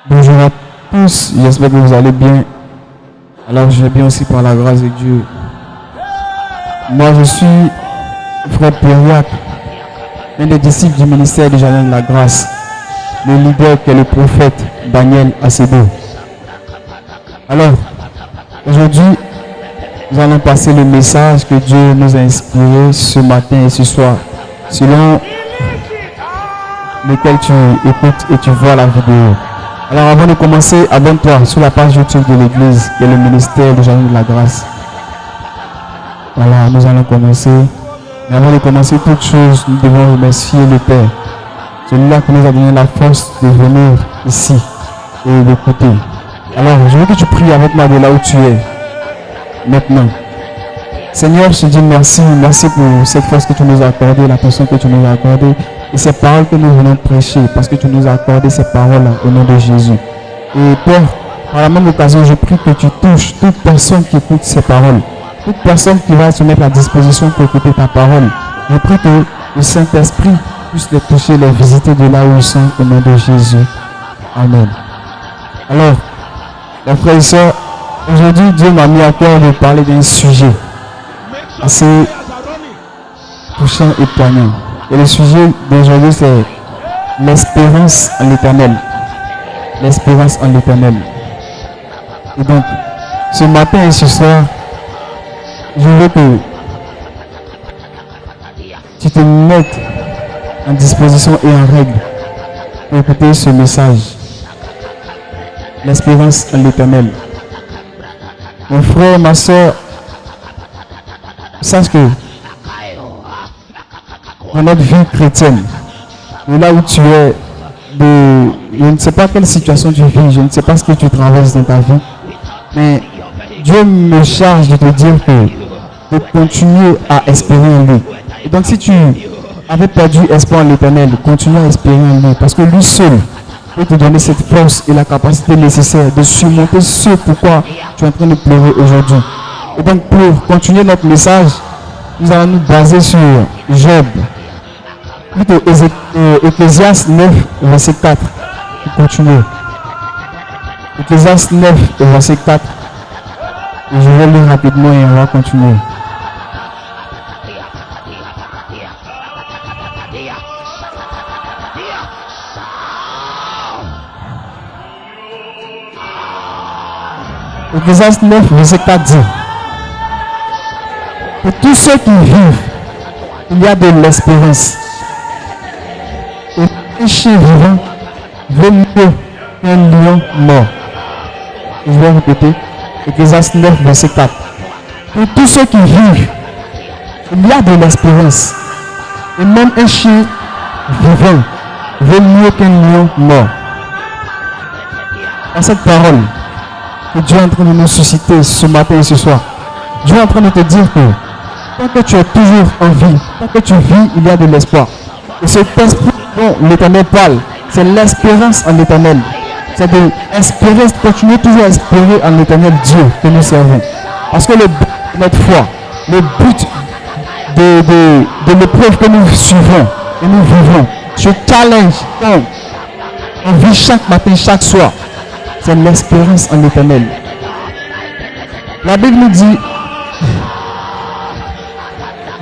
Bonjour à tous, j'espère que vous allez bien. Alors je vais bien aussi par la grâce de Dieu. Moi je suis frère Périac, un des disciples du ministère du Jardin de la Grâce, le leader qui est le prophète Daniel Acebo. Alors, aujourd'hui, nous allons passer le message que Dieu nous a inspiré ce matin et ce soir, selon lequel tu écoutes et tu vois la vidéo. Alors avant de commencer, abonne-toi sur la page YouTube de l'église qui est le ministère du Jardin de la Grâce. Voilà, nous allons commencer. Mais avant de commencer toute chose, nous devons remercier le Père. Celui-là qui nous a donné la force de venir ici et d'écouter. Alors, je veux que tu pries avec moi de là où tu es. Maintenant. Seigneur, je te dis merci. Merci pour cette force que tu nous as accordée, l'attention que tu nous as accordée. Et ces paroles que nous venons prêcher, parce que tu nous as accordé ces paroles au nom de Jésus. Et Père, par la même occasion, je prie que tu touches toute personne qui écoute ces paroles. Toute personne qui va se mettre à disposition pour écouter ta parole. Je prie que le Saint-Esprit puisse les toucher, les visiter de là où ils sont, au nom de Jésus. Amen. Alors, les frères et sœurs, aujourd'hui, Dieu m'a mis à cœur de parler d'un sujet assez touchant et poignant. Et le sujet d'aujourd'hui, c'est l'espérance en l'éternel. L'espérance en l'éternel. Et donc, ce matin et ce soir, je veux que tu te mettes en disposition et en règle pour écouter ce message. L'espérance en l'éternel. Mon frère, ma soeur, sache que dans notre vie chrétienne, de là où tu es, je ne sais pas quelle situation tu vis, je ne sais pas ce que tu traverses dans ta vie, mais Dieu me charge de te dire que de continuer à espérer en lui. Et donc si tu avais perdu espoir en l'éternel, continue à espérer en lui, parce que lui seul peut te donner cette force et la capacité nécessaire de surmonter ce pourquoi tu es en train de pleurer aujourd'hui. Et donc pour continuer notre message, nous allons nous baser sur Job. Plutôt Ecclésiaste 9, verset 4. Je continue. Ecclésiaste 9, verset 4. Et je vais lire rapidement et on va continuer. Ecclésiaste 9, verset 4 dit: pour tous ceux qui vivent, il y a de l'espérance. Et un chien vivant vaut mieux qu'un lion mort. Je vais répéter. Ecclésiaste 9, verset 4. Pour tous ceux qui vivent, il y a de l'espérance. Et même un chien vivant vaut mieux qu'un lion mort. Dans cette parole que Dieu est en train de nous susciter ce matin et ce soir, Dieu est en train de te dire que tant que tu es toujours en vie, tant que tu vis, il y a de l'espoir. Et cet esprit dont l'Éternel parle, c'est l'espérance en l'Éternel. C'est de espérer, continuer toujours à espérer en l'Éternel Dieu que nous servons. Parce que le but de notre foi, le but de l'épreuve que nous suivons et nous vivons, ce challenge qu'on vit chaque matin, chaque soir, c'est l'espérance en l'Éternel. La Bible nous dit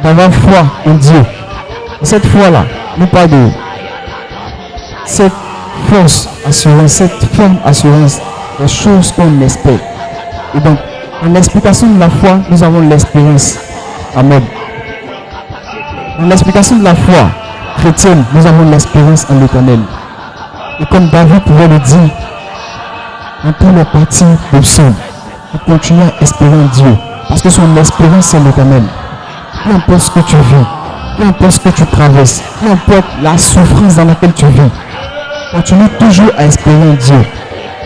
d'avoir foi en Dieu. Et cette foi-là nous parle de cette force assurance, cette ferme assurance des choses qu'on espère. Et donc, en l'explication de la foi, nous avons l'espérance. Amen. Dans l'explication de la foi chrétienne, nous avons l'espérance en l'Éternel. Et comme David pouvait le dire dans tous les parties de psaume, il continue à espérer en Dieu. Parce que son espérance c'est l'Éternel. Peu importe ce que tu vis, peu importe ce que tu traverses, peu importe la souffrance dans laquelle tu vis, continue toujours à espérer en Dieu.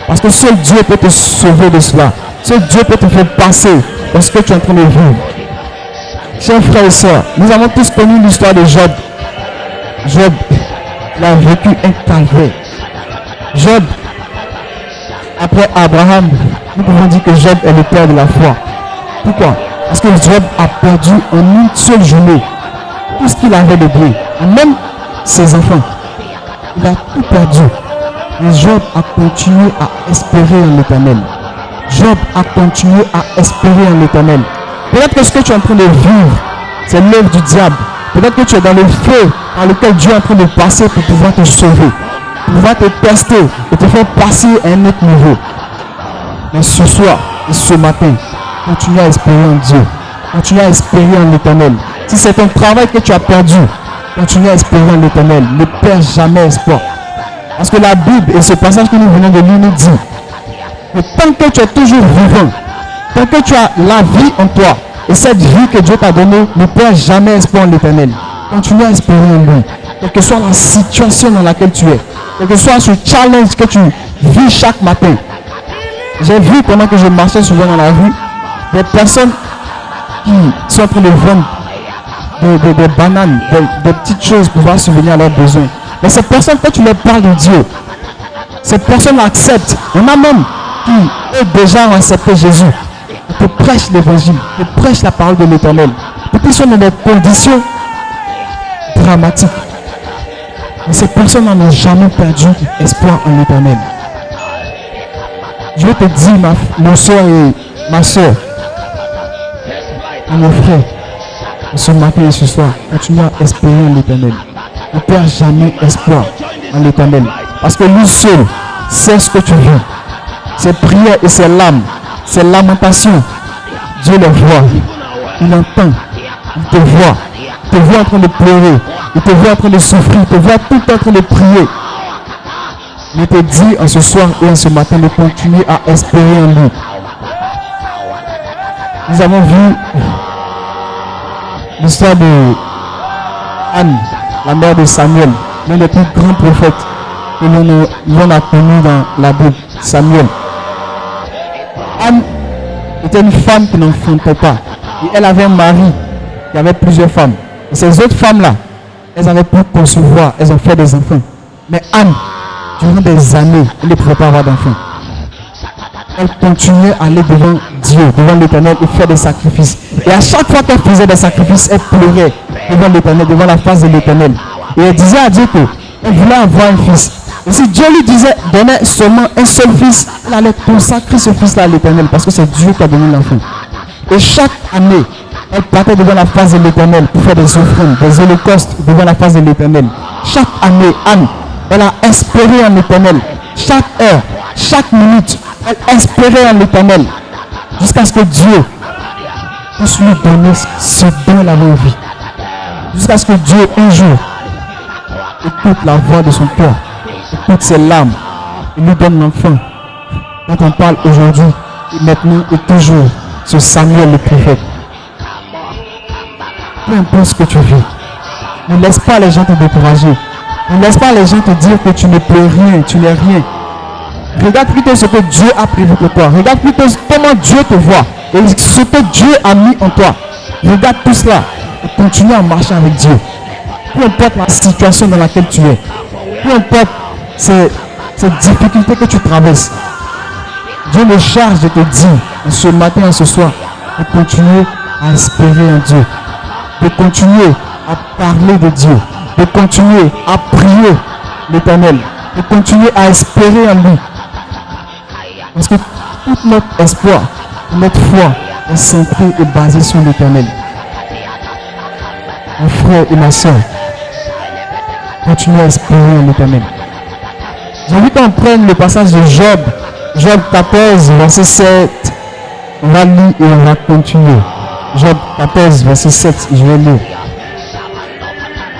Parce que seul Dieu peut te sauver de cela. Seul Dieu peut te faire passer dans ce que tu es en train de vivre. Chers frères et sœurs, nous avons tous connu l'histoire de Job. Job, il a vécu un calvaire. Job, après Abraham, nous pouvons dire que Job est le père de la foi. Pourquoi? Parce que Job a perdu en une seule journée tout ce qu'il avait de bien, même ses enfants. Il a tout perdu Mais Job a continué à espérer en l'Éternel. Job a continué à espérer en l'Éternel. Peut-être que ce que tu es en train de vivre, c'est l'œuvre du diable. Peut-être que tu es dans le feu par lequel Dieu est en train de passer pour pouvoir te sauver, pour pouvoir te tester et te faire passer à un autre niveau. Mais ce soir et ce matin, continue à espérer en Dieu. Continue à espérer en l'Éternel. Si c'est un travail que tu as perdu, continue à espérer en l'Éternel. Ne perds jamais espoir. Parce que la Bible et ce passage que nous venons de lire nous dit que tant que tu es toujours vivant, tant que tu as la vie en toi, et cette vie que Dieu t'a donnée, ne perds jamais espoir en l'Éternel. Continue à espérer en lui. Quelle que soit la situation dans laquelle tu es, quel que soit ce challenge que tu vis chaque matin. J'ai vu pendant que je marchais souvent dans la rue, des personnes qui sont en train de vendre des bananes, des petites choses pour pouvoir subvenir à leurs besoins. Mais ces personnes, quand tu leur parles de Dieu, ces personnes l'acceptent. Il y en a même qui ont déjà accepté Jésus. Ils te prêchent l'évangile, ils te prêchent la parole de l'Éternel. Et puis ils sont dans des conditions dramatiques. Mais ces personnes n'ont jamais perdu espoir en l'Éternel. Je te dis, mon soeur et ma soeur, mon frère, ce matin et ce soir, continue à espérer en l'Éternel. Ne perds jamais espoir en l'Éternel. Parce que lui seul sait ce que tu vis. Ses prières et ses larmes, ses lamentations, Dieu les voit. Il entend. Il te voit. Il te voit en train de pleurer. Il te voit en train de souffrir. Il te voit tout en train de prier. Je te dis en ce soir et en ce matin de continuer à espérer en lui. Nous avons vu l'histoire de Anne, la mère de Samuel, l'un des plus grands prophètes que l'on a connu dans la Bible, Samuel. Anne était une femme qui n'enfantait pas. Et elle avait un mari qui avait plusieurs femmes. Et ces autres femmes-là, elles avaient pu concevoir, elles ont fait des enfants. Mais Anne, durant des années, elle ne pouvait pas avoir d'enfants. Elle continuait à aller devant Dieu, devant l'Éternel et faire des sacrifices. Et à chaque fois qu'elle faisait des sacrifices, elle pleurait devant l'Éternel, devant la face de l'Éternel. Et elle disait à Dieu qu'elle voulait avoir un fils. Et si Dieu lui disait, donnait seulement un seul fils, elle allait consacrer ce fils-là à l'Éternel parce que c'est Dieu qui a donné l'enfant. Et chaque année, elle partait devant la face de l'Éternel pour faire des offrandes, des holocaustes devant la face de l'Éternel. Chaque année, Anne, elle a espéré en l'Éternel. Chaque heure, chaque minute, elle espérait en l'Éternel. Jusqu'à ce que Dieu puisse lui donner ce dont elle avait envie. Jusqu'à ce que Dieu, un jour, écoute la voix de son cœur, écoute ses larmes, et lui donne l'enfant. Quand on parle aujourd'hui, et maintenant et toujours, ce Samuel le prophète. Peu importe ce que tu vis, ne laisse pas les gens te décourager. Ne laisse pas les gens te dire que tu ne peux rien, tu n'es rien. Regarde plutôt ce que Dieu a prévu pour toi. Regarde plutôt comment Dieu te voit et ce que Dieu a mis en toi. Regarde tout cela et continue à marcher avec Dieu. Peu importe la situation dans laquelle tu es, peu importe ces difficultés que tu traverses, Dieu me charge de te dire ce matin et ce soir de continuer à espérer en Dieu, de continuer à parler de Dieu, de continuer à prier l'Éternel, de continuer à espérer en lui. Parce que tout notre espoir, notre foi est centré et basé sur l'Éternel. Mon frère et ma soeur, continue à espérer en l'Éternel. J'ai envie qu'on prenne le passage de Job, Job 14, verset 7. On va lire et on va continuer. Job 14, verset 7, je vais lire.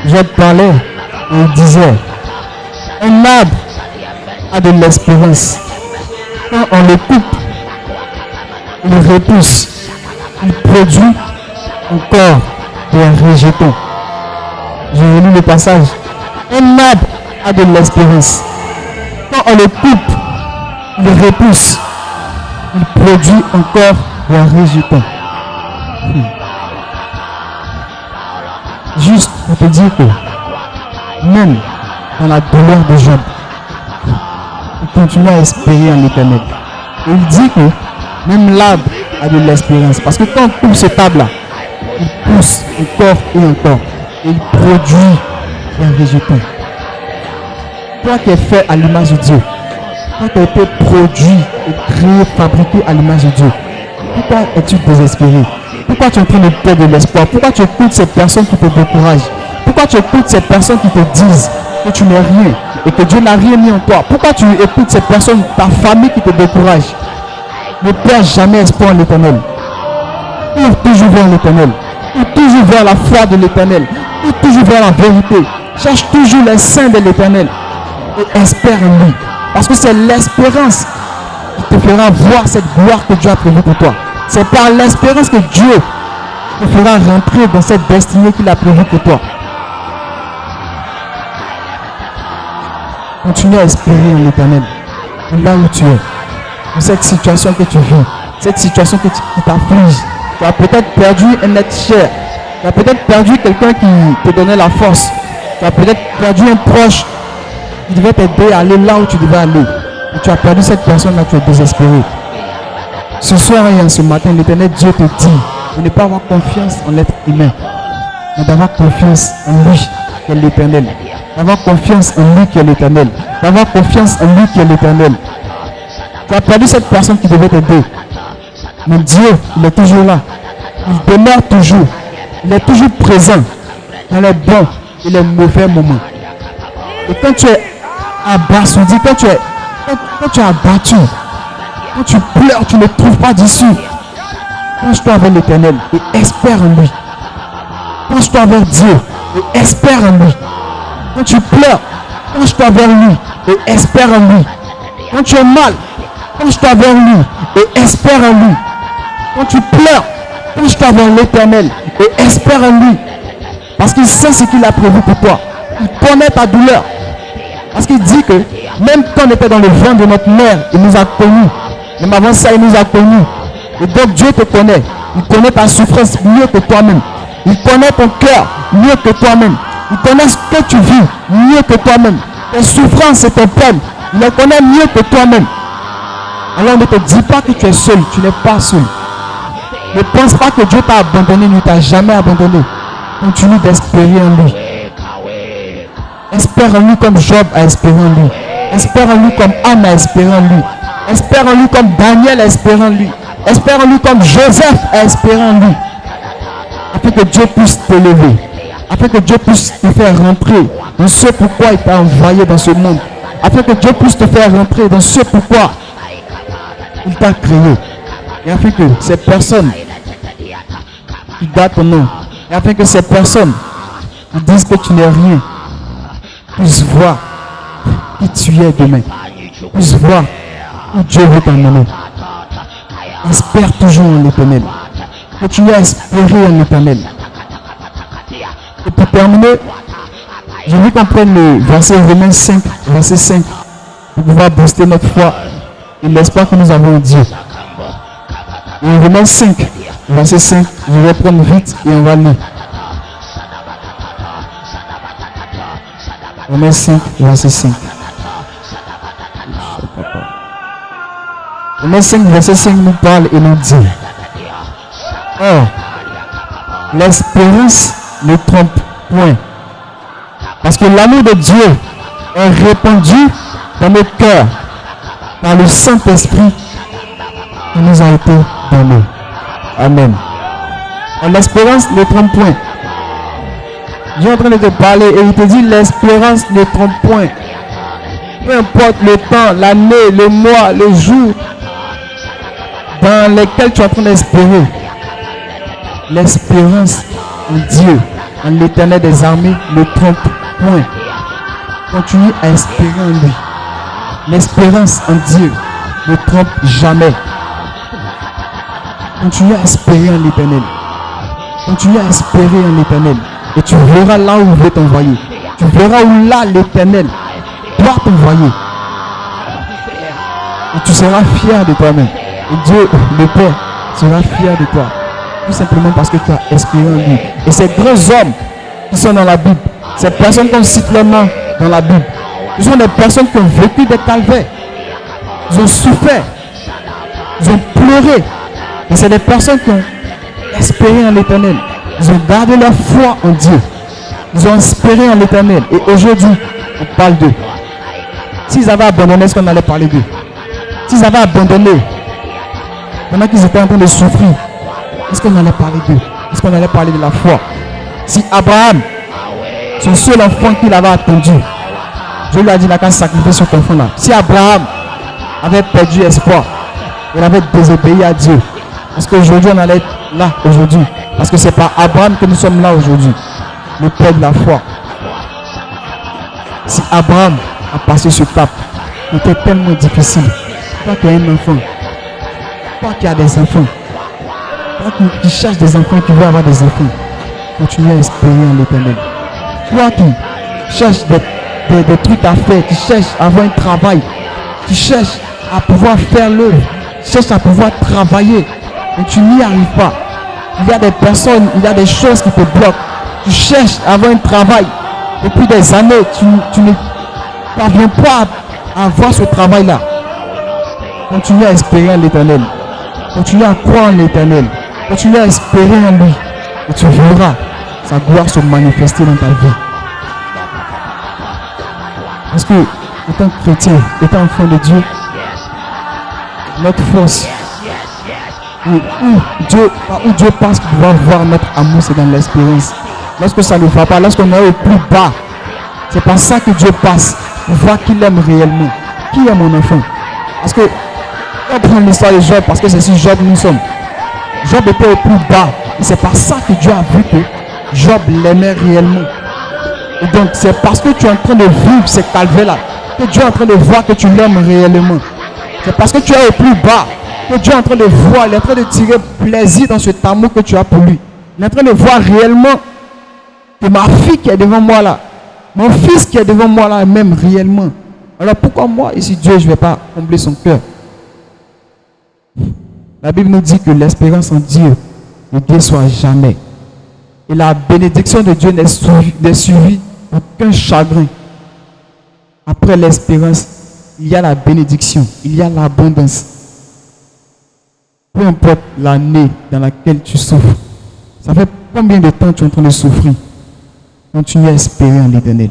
Job parlait et il disait, un arbre a de l'espérance. Quand on le coupe, il repousse, il produit encore des rejetons. Je relis le passage. Un arbre a de l'espérance. Quand on le coupe, il repousse, il produit encore des rejetons. Juste pour te dire que même dans la douleur de Job, il continue à espérer en l'Éternel. Et il dit que même l'arbre a de l'espérance. Parce que quand on coupe ce arbre-là, il pousse encore et encore. Et il produit des rejetons. Toi qui es fait à l'image de Dieu. Toi qui as été produit et créé, fabriqué à l'image de Dieu. Pourquoi es-tu désespéré? Pourquoi tu es en train de perdre de l'espoir? Pourquoi tu écoutes ces personnes qui te découragent? Pourquoi tu écoutes ces personnes qui te disent que tu n'es rien et que Dieu n'a rien mis en toi? Pourquoi tu écoutes ces personnes, ta famille qui te décourage? Ne perds jamais espoir en l'Éternel. Cours toujours vers l'Éternel. Cours toujours vers la foi de l'Éternel. Cours toujours vers la vérité. Cherche toujours les saints de l'Éternel. Et espère en lui. Parce que c'est l'espérance qui te fera voir cette gloire que Dieu a prévue pour toi. C'est par l'espérance que Dieu te fera rentrer dans cette destinée qu'il a prévue pour toi. Continue à espérer en l'Éternel. Là où tu es. Dans cette situation que tu vis. Cette situation qui t'afflige. Tu as peut-être perdu un être cher. Tu as peut-être perdu quelqu'un qui te donnait la force. Tu as peut-être perdu un proche qui devait t'aider à aller là où tu devais aller. Et tu as perdu cette personne-là, tu es désespéré. Ce soir et ce matin, l'Éternel Dieu te dit de ne pas avoir confiance en l'être humain, mais d'avoir confiance en lui qui est l'Éternel. D'avoir confiance en lui qui est l'Éternel. D'avoir confiance en lui qui est l'Éternel. Tu as perdu cette personne qui devait t'aider. Mais Dieu, il est toujours là. Il demeure toujours. Il est toujours présent dans les bons et les mauvais moments. Et quand tu es abasourdi, quand tu es abattu, quand tu pleures, tu ne trouves pas d'issue, penche-toi vers l'Éternel et espère en lui. Penche-toi vers Dieu et espère en lui. Quand tu pleures, penche-toi vers lui et espère en lui. Quand tu es mal, penche-toi vers lui et espère en lui. Quand tu pleures, penche-toi vers l'Éternel et espère en lui. Parce qu'il sait ce qu'il a prévu pour toi. Il connaît ta douleur. Parce qu'il dit que même quand on était dans le ventre de notre mère, il nous a connus. Même avant ça, il nous a connus. Et donc Dieu te connaît. Il connaît ta souffrance mieux que toi-même. Il connaît ton cœur mieux que toi-même. Il connaît ce que tu vis mieux que toi-même. Tes souffrances et tes peines, il les connaît mieux que toi-même. Alors ne te dis pas que tu es seul. Tu n'es pas seul. Ne pense pas que Dieu t'a abandonné. Il ne t'a jamais abandonné. Continue d'espérer en lui. Espère en lui comme Job a espéré en lui. Espère en lui comme Anne a espéré en lui. Espère en lui comme Daniel a espéré en lui. Espère en lui comme Joseph a espéré en lui. Afin que Dieu puisse t'élever. Afin que Dieu puisse te faire rentrer dans ce pourquoi il t'a envoyé dans ce monde. Afin que Dieu puisse te faire rentrer dans ce pourquoi il t'a créé. Et afin que ces personnes qui gardent ton nom, et afin que ces personnes qui disent que tu n'es rien, puissent voir qui tu es demain, puissent voir où Dieu veut t'emmener. Espère toujours en l'Éternel. Continue à espérer en l'Éternel. Et pour terminer, je veux qu'on prenne le verset Romains 5, verset 5, pour pouvoir booster notre foi et l'espoir que nous avons en Dieu. Et Romains 5, verset 5, je vais prendre vite et on va lire. Romains 5, verset 5. Romains 5, verset 5 nous parle et nous dit: Or, l'espérance ne trompe point, parce que l'amour de Dieu est répandu dans nos cœurs par le Saint-Esprit qui nous a été donné. Amen. Or, l'espérance ne trompe point. Dieu est en train de te parler et il te dit: l'espérance ne trompe point. Peu importe le temps, l'année, le mois, le jour dans lesquels tu es en train d'espérer, l'espérance en Dieu, en l'Éternel des armées, ne trompe point. Continue à espérer en lui. L'espérance en Dieu ne trompe jamais. Continue à espérer en l'Éternel. Continue à espérer en l'Éternel. Et tu verras là où il veut t'envoyer. Tu verras où là l'Éternel doit t'envoyer. Et tu seras fier de toi-même. Et Dieu, le Père, sera fier de toi. Tout simplement parce que tu as espéré en lui. Et ces grands hommes qui sont dans la Bible, ces personnes qu'on cite leur nom dans la Bible, ce sont des personnes qui ont vécu des calvaires. Ils ont souffert. Ils ont pleuré. Et c'est des personnes qui ont espéré en l'Éternel. Ils ont gardé leur foi en Dieu. Ils ont espéré en l'Éternel. Et aujourd'hui, on parle d'eux. S'ils avaient abandonné, est-ce qu'on allait parler d'eux? S'ils avaient abandonné, pendant qu'ils étaient en train de souffrir, est-ce qu'on allait parler d'eux? Est-ce qu'on allait parler de la foi? Si Abraham, son seul enfant qu'il avait attendu, Dieu lui a dit, il n'a qu'à sacrifier cet enfant-là. Si Abraham avait perdu espoir, il avait désobéi à Dieu, parce qu'aujourd'hui on allait être là aujourd'hui. Parce que c'est par Abraham que nous sommes là aujourd'hui, le père de la foi. Si Abraham a passé ce cap, c'était tellement difficile. Toi qui as un enfant, toi qui as des enfants, toi qui cherches des enfants, qui veut avoir des enfants, continue à espérer en l'Éternel. Toi qui cherches des trucs à faire, qui cherches à avoir un travail, qui cherches à pouvoir faire l'œuvre, qui cherches à pouvoir travailler, mais tu n'y arrives pas. Il y a des personnes, il y a des choses qui te bloquent. Tu cherches à avoir un travail depuis des années, tu ne parviens pas à avoir ce travail-là. Continue à espérer en l'Éternel. Continue à croire en l'Éternel. Continue à espérer en lui. Et tu verras sa gloire se manifester dans ta vie. Parce que, étant chrétien, étant enfant de Dieu, notre force, où Dieu passe pour pouvoir voir notre amour, c'est dans l'espérance. Lorsque ça ne va pas, lorsqu'on est au plus bas, c'est par ça que Dieu passe pour voir qu'il aime réellement. Qui est mon enfant? Parce que, on prend l'histoire de Job, parce que c'est si Job nous sommes. Job était au plus bas, et c'est par ça que Dieu a vu que Job l'aimait réellement. Et donc, c'est parce que tu es en train de vivre ces calvaires-là que Dieu est en train de voir que tu l'aimes réellement. C'est parce que tu es au plus bas que Dieu est en train de voir, il est en train de tirer plaisir dans cet amour que tu as pour lui. Il est en train de voir réellement que ma fille qui est devant moi là, mon fils qui est devant moi là, m'aime réellement. Alors pourquoi moi, ici Dieu, je ne vais pas combler son cœur? La Bible nous dit que l'espérance en Dieu ne déçoit jamais. Et la bénédiction de Dieu n'est suivie aucun chagrin. Après l'espérance, il y a la bénédiction, il y a l'abondance. Peu importe l'année dans laquelle tu souffres, ça fait combien de temps tu es en train de souffrir? Continue à espérer en l'Éternel.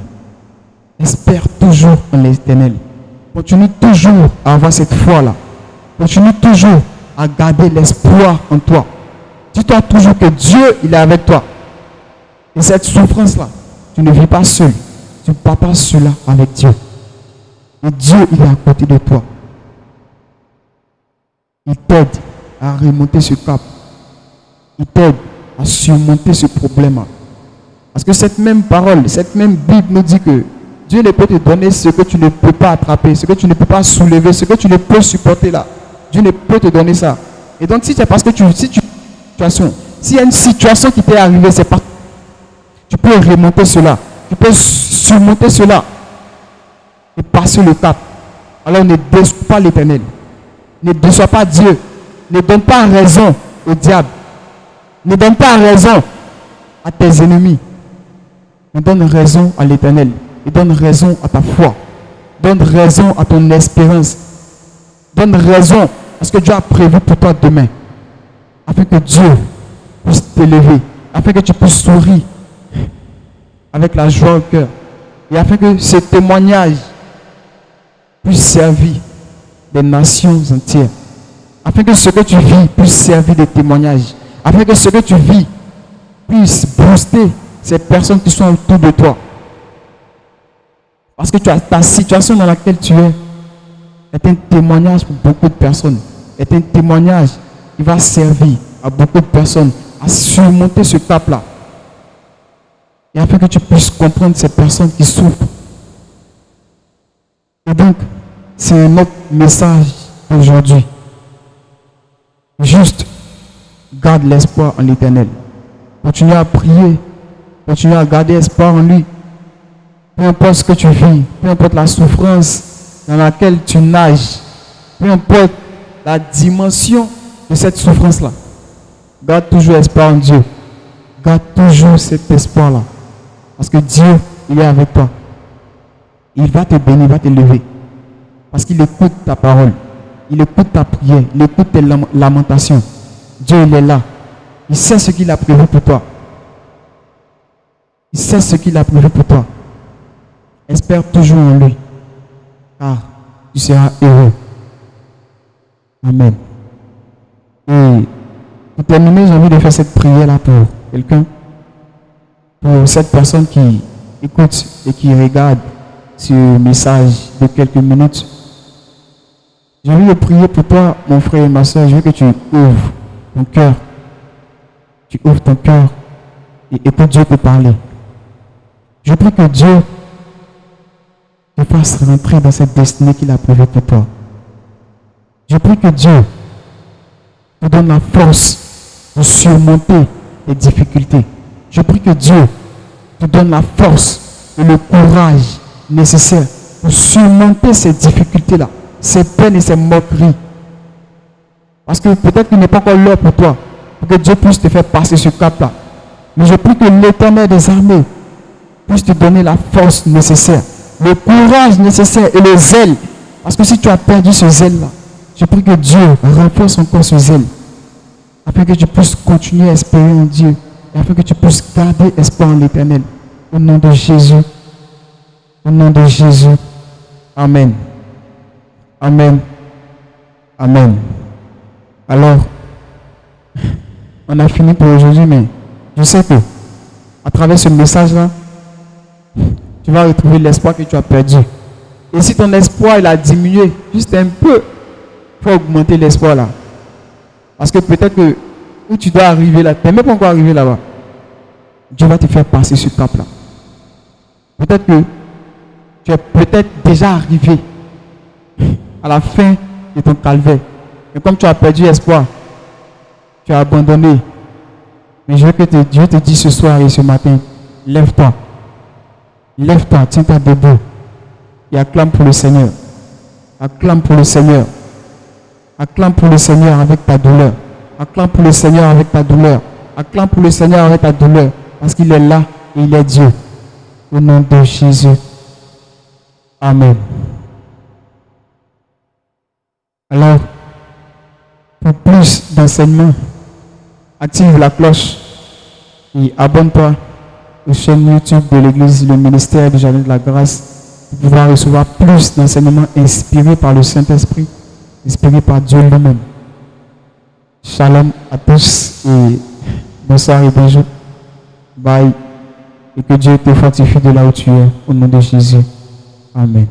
Espère toujours en l'Éternel. Continue toujours à avoir cette foi-là. Continue toujours à garder l'espoir en toi. Dis-toi toujours que Dieu, il est avec toi. Et cette souffrance-là, tu ne vis pas seul. Tu ne partages cela avec Dieu. Et Dieu, il est à côté de toi. Il t'aide à remonter ce cap. Il t'aide à surmonter ce problème-là. Parce que cette même parole, cette même Bible nous dit que Dieu ne peut te donner ce que tu ne peux pas attraper, ce que tu ne peux pas soulever, ce que tu ne peux supporter là. Dieu ne peut te donner ça. Et donc si c'est parce que s'il y a une situation qui t'est arrivée, c'est pas, tu peux remonter cela, tu peux surmonter cela et passer le cap. Alors ne déçois pas l'Éternel. Ne déçois pas Dieu. Ne donne pas raison au diable. Ne donne pas raison à tes ennemis. Mais donne raison à l'Éternel. Et donne raison à ta foi. Donne raison à ton espérance. Donne raison à ce que Dieu a prévu pour toi demain. Afin que Dieu puisse t'élever. Afin que tu puisses sourire avec la joie au cœur. Et afin que ce témoignage puisse servir des nations entières. Afin que ce que tu vis puisse servir de témoignage. Afin que ce que tu vis puisse booster ces personnes qui sont autour de toi. Parce que ta situation dans laquelle tu es est un témoignage pour beaucoup de personnes. Est un témoignage qui va servir à beaucoup de personnes à surmonter ce cap-là. Et afin que tu puisses comprendre ces personnes qui souffrent. Et donc, c'est notre message aujourd'hui. Juste, garde l'espoir en l'Éternel. Continue à prier. Continue à garder espoir en lui. Peu importe ce que tu vis, peu importe la souffrance dans laquelle tu nages, peu importe la dimension de cette souffrance-là, garde toujours espoir en Dieu. Garde toujours cet espoir-là. Parce que Dieu, il est avec toi. Il va te bénir, il va te lever. Parce qu'il écoute ta parole. Il écoute ta prière. Il écoute tes lamentations. Dieu, il est là. Il sait ce qu'il a prévu pour toi. Il sait ce qu'il a prévu pour toi. Espère toujours en lui. car tu seras heureux. Amen. Et pour terminer, j'ai envie de faire cette prière-là pour quelqu'un, pour cette personne qui écoute et qui regarde ce message de quelques minutes. J'ai envie de prier pour toi, mon frère et ma soeur. Je veux que tu ouvres ton cœur. Tu ouvres ton cœur et écoute Dieu te parler. Je prie que Dieu te fasse rentrer dans cette destinée qu'il a prévue pour toi. Je prie que Dieu te donne la force de surmonter les difficultés. Je prie que Dieu te donne la force et le courage nécessaire pour surmonter ces difficultés-là, ces peines et ces moqueries. Parce que peut-être qu'il n'est pas encore l'heure pour toi, pour que Dieu puisse te faire passer ce cap-là. Mais je prie que l'Éternel des armées puisse te donner la force nécessaire, le courage nécessaire et le zèle. Parce que si tu as perdu ce zèle-là, je prie que Dieu renforce encore ce zèle, afin que tu puisses continuer à espérer en Dieu, et afin que tu puisses garder espoir en l'Éternel. Au nom de Jésus. Au nom de Jésus. Amen. Amen. Amen. Alors, on a fini pour aujourd'hui, mais je sais que à travers ce message-là, tu vas retrouver l'espoir que tu as perdu. Et si ton espoir il a diminué juste un peu, il faut augmenter l'espoir là. Parce que peut-être que où tu dois arriver là, tu n'es même pas encore arrivé là-bas. Dieu va te faire passer ce cap-là. Peut-être que tu es peut-être déjà arrivé à la fin de ton calvaire. Mais comme tu as perdu espoir, tu as abandonné. Mais je veux que Dieu te dise ce soir et ce matin, lève-toi. Lève-toi, tiens-toi debout. Et acclame pour le Seigneur. Acclame pour le Seigneur. Acclame pour le Seigneur avec ta douleur. Acclame pour le Seigneur avec ta douleur. Acclame pour le Seigneur avec ta douleur. Parce qu'il est là et il est Dieu. Au nom de Jésus. Amen. Alors, pour plus d'enseignements, active la cloche et abonne-toi aux chaînes YouTube de l'Église, le ministère du Jardin de la Grâce, pour pouvoir recevoir plus d'enseignements inspirés par le Saint-Esprit, inspirés par Dieu lui-même. Shalom à tous et bonsoir et bonjour. Bye. Et que Dieu te fortifie de là où tu es, au nom de Jésus. Amen.